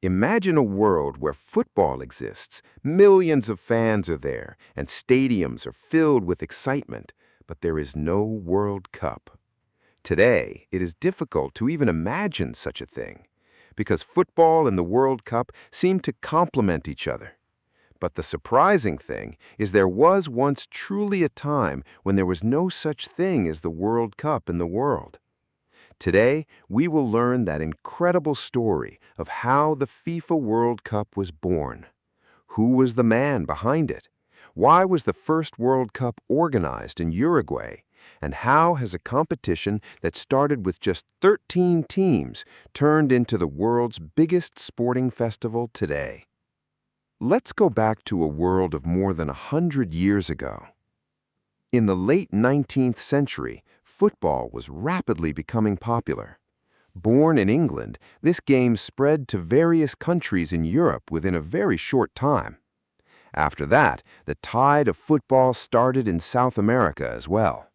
Imagine a world where football exists, millions of fans are there, and stadiums are filled with excitement, but there is no World Cup. Today, it is difficult to even imagine such a thing, because football and the World Cup seem to complement each other. But the surprising thing is there was once truly a time when there was no such thing as the World Cup in the world. Today, we will learn that incredible story of how the FIFA World Cup was born. Who was the man behind it? Why was the first World Cup organized in Uruguay? And how has a competition that started with just 13 teams turned into the world's biggest sporting festival today? Let's go back to a world of more than 100 years ago. In the late 19th century, football was rapidly becoming popular. Born in England, this game spread to various countries in Europe within a very short time. After that, the tide of football started in South America as well.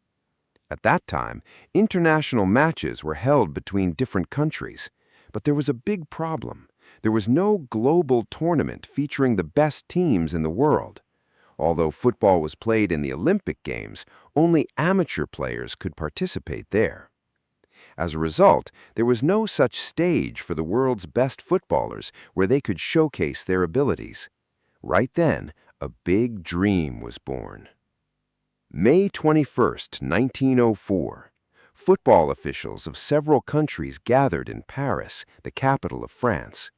At that time, international matches were held between different countries, but there was a big problem. There was no global tournament featuring the best teams in the world. Although football was played in the Olympic Games, only amateur players could participate there. As a result, there was no such stage for the world's best footballers where they could showcase their abilities. Right then, a big dream was born. May 21st, 1904. Football officials of several countries gathered in Paris, the capital of France.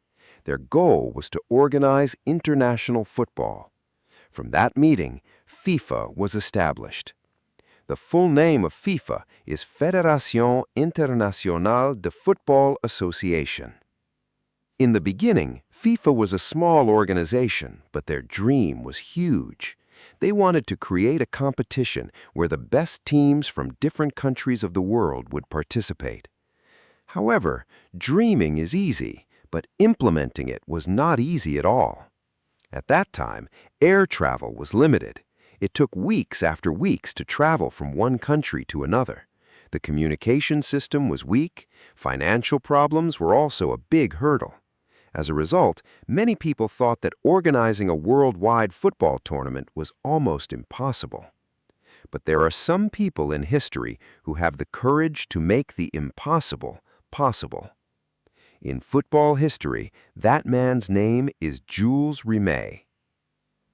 Their goal was to organize international football. From that meeting, FIFA was established. The full name of FIFA is Fédération Internationale de Football Association. In the beginning, FIFA was a small organization, but their dream was huge. They wanted to create a competition where the best teams from different countries of the world would participate. However, dreaming is easy, but implementing it was not easy at all. At that time, air travel was limited. It took weeks after weeks to travel from one country to another. The communication system was weak. Financial problems were also a big hurdle. As a result, many people thought that organizing a worldwide football tournament was almost impossible. But there are some people in history who have the courage to make the impossible possible. In football history, that man's name is Jules Rimet.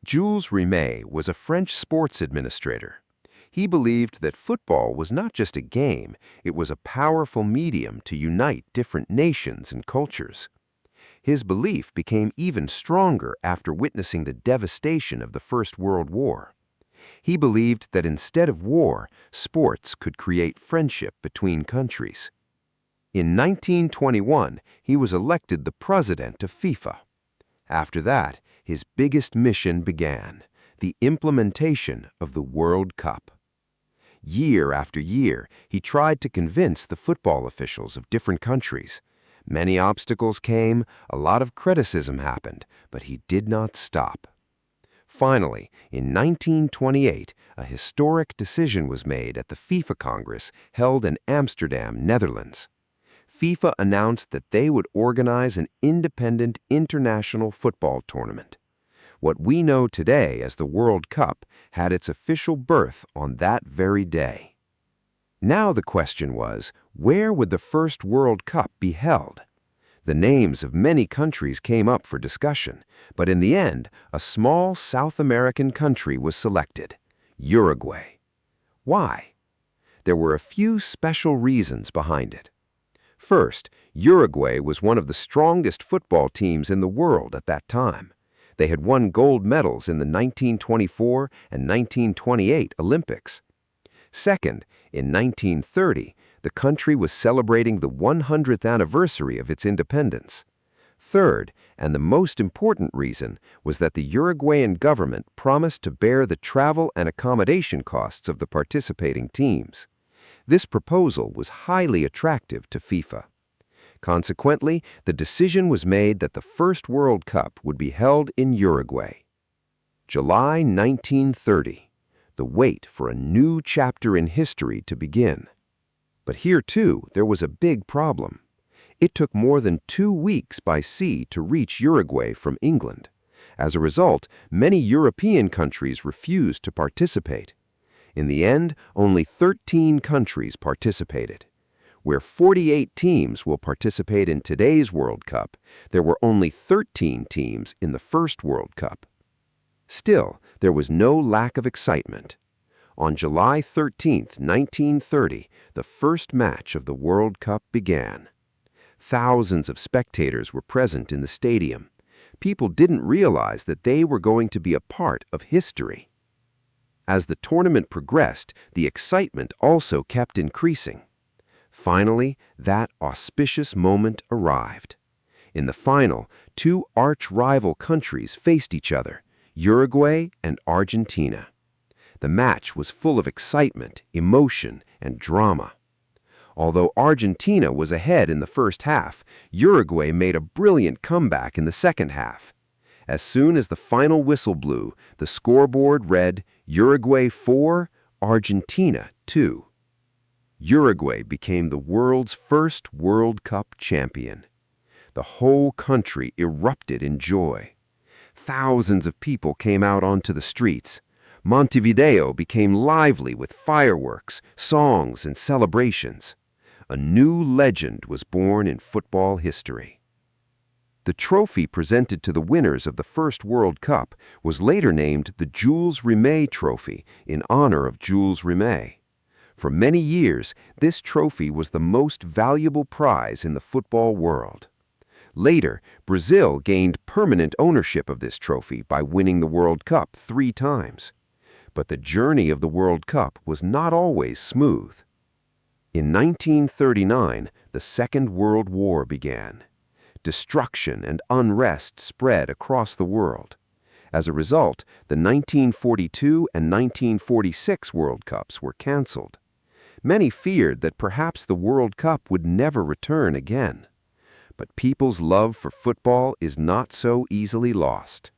Jules Rimet was a French sports administrator. He believed that football was not just a game, it was a powerful medium to unite different nations and cultures. His belief became even stronger after witnessing the devastation of the First World War. He believed that instead of war, sports could create friendship between countries. In 1921, he was elected the president of FIFA. After that, his biggest mission began, the implementation of the World Cup. Year after year, he tried to convince the football officials of different countries. Many obstacles came, a lot of criticism happened, but he did not stop. Finally, in 1928, a historic decision was made at the FIFA Congress held in Amsterdam, Netherlands. FIFA announced that they would organize an independent international football tournament. What we know today as the World Cup had its official birth on that very day. Now the question was, where would the first World Cup be held? The names of many countries came up for discussion, but in the end, a small South American country was selected, Uruguay. Why? There were a few special reasons behind it. First, Uruguay was one of the strongest football teams in the world at that time. They had won gold medals in the 1924 and 1928 Olympics. Second, in 1930, the country was celebrating the 100th anniversary of its independence. Third, and the most important reason, was that the Uruguayan government promised to bear the travel and accommodation costs of the participating teams. This proposal was highly attractive to FIFA. Consequently, the decision was made that the first World Cup would be held in Uruguay. July 1930. The wait for a new chapter in history to begin. But here, too, there was a big problem. It took more than 2 weeks by sea to reach Uruguay from England. As a result, many European countries refused to participate. In the end, only 13 countries participated. Where 48 teams will participate in today's World Cup, there were only 13 teams in the first World Cup. Still, there was no lack of excitement. On July 13, 1930, the first match of the World Cup began. Thousands of spectators were present in the stadium. People didn't realize that they were going to be a part of history. As the tournament progressed, the excitement also kept increasing. Finally, that auspicious moment arrived. In the final, two arch-rival countries faced each other, Uruguay and Argentina. The match was full of excitement, emotion, and drama. Although Argentina was ahead in the first half, Uruguay made a brilliant comeback in the second half. As soon as the final whistle blew, the scoreboard read Uruguay 4, Argentina 2. Uruguay became the world's first World Cup champion. The whole country erupted in joy. Thousands of people came out onto the streets. Montevideo became lively with fireworks, songs, and celebrations. A new legend was born in football history. The trophy presented to the winners of the first World Cup was later named the Jules Rimet Trophy in honor of Jules Rimet. For many years, this trophy was the most valuable prize in the football world. Later, Brazil gained permanent ownership of this trophy by winning the World Cup 3 times. But the journey of the World Cup was not always smooth. In 1939, the Second World War began. Destruction and unrest spread across the world. As a result, the 1942 and 1946 World Cups were canceled. Many feared that perhaps the World Cup would never return again. But people's love for football is not so easily lost.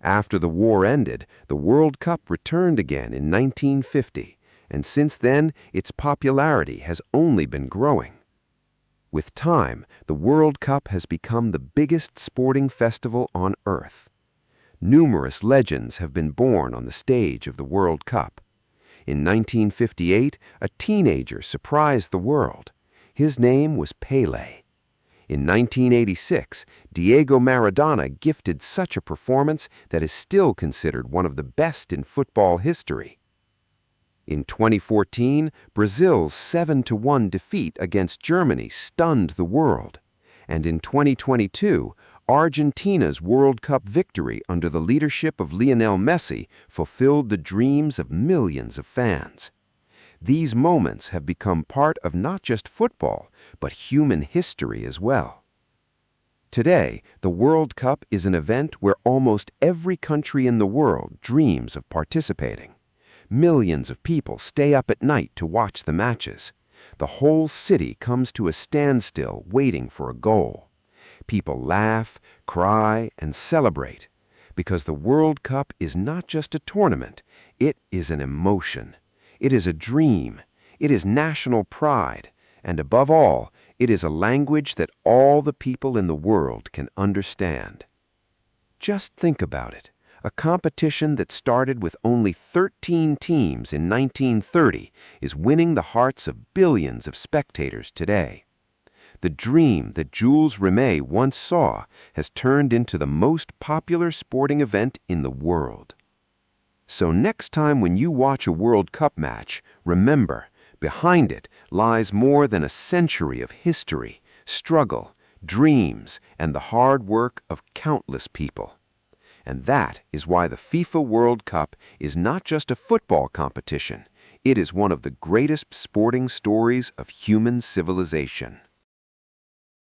After the war ended, the World Cup returned again in 1950, and since then, its popularity has only been growing. With time, the World Cup has become the biggest sporting festival on Earth. Numerous legends have been born on the stage of the World Cup. In 1958, a teenager surprised the world. His name was Pelé. In 1986, Diego Maradona gifted such a performance that is still considered one of the best in football history. In 2014, Brazil's 7-1 defeat against Germany stunned the world. And in 2022, Argentina's World Cup victory under the leadership of Lionel Messi fulfilled the dreams of millions of fans. These moments have become part of not just football, but human history as well. Today, the World Cup is an event where almost every country in the world dreams of participating. Millions of people stay up at night to watch the matches. The whole city comes to a standstill waiting for a goal. People laugh, cry, and celebrate, because the World Cup is not just a tournament, it is an emotion. It is a dream. It is national pride. And above all, it is a language that all the people in the world can understand. Just think about it. A competition that started with only 13 teams in 1930 is winning the hearts of billions of spectators today. The dream that Jules Rimet once saw has turned into the most popular sporting event in the world. So next time when you watch a World Cup match, remember, behind it lies more than a century of history, struggle, dreams, and the hard work of countless people. And that is why the FIFA World Cup is not just a football competition. It is one of the greatest sporting stories of human civilization.